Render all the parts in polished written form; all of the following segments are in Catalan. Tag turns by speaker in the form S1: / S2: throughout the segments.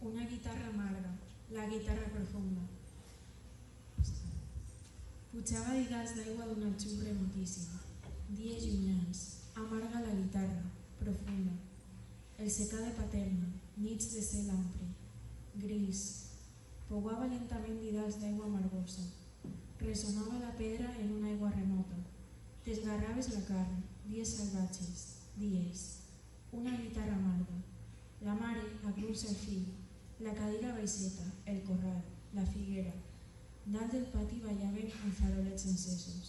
S1: Una guitarra amarga, la guitarra profunda. Pujava digals d'aigua d'un aljub remotíssim. Dies llunyans, amarga la guitarra, profunda. El secà de Paterna, nits de cel ampli, gris. Pouava lentament didals d'aigua amargosa. Ressonava la pedra en una aigua remota. Desgarraves la carn, dies salvatges, dies. Una guitarra amarga. La mare agruça el fill. La cadira baixeta, el corral, la figuera. Dalt del pati ballaven amb farolets encesos.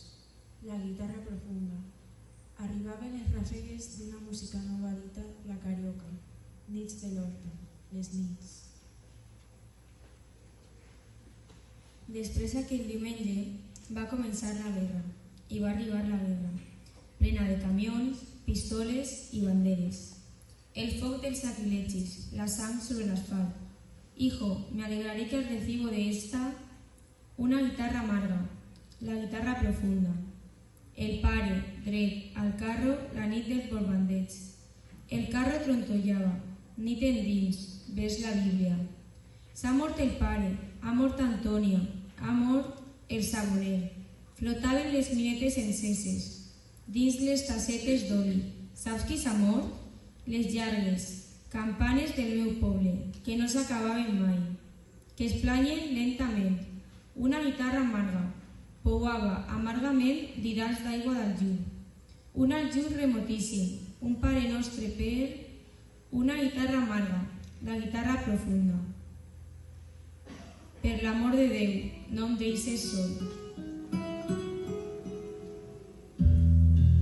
S1: La guitarra profunda. Arribaven les ràfegues d'una música nova dita la carioca. Nits de l'horta, les nits.
S2: Després d'aquell diumenge va començar la guerra i va arribar la guerra, plena de camions, pistoles i banderes. El foc dels sacrilegis, la sang sobre l'asfalt. Hijo, me alegraré que al recibo de esta una guitarra amarga, la guitarra profunda. El pare, dret, al carro, la nit del porbandeig. El carro trontollava, nit endins, ves la Bíblia. S'ha mort el pare, ha mort Antònia, ha mort el saboner. Flotaven les minetes enceses, dins les tassetes d'oli. Saps qui s'ha mort? Les llargues, campanes del meu poble, que no s'acabaven mai, que es planyen lentament. Una guitarra amarga, pouava amargament didals d'aigua d'aljub. Un aljub remotíssim, un Pare Nostre per... Una guitarra amarga, la guitarra profunda. Per l'amor de Déu, no em deixes sol.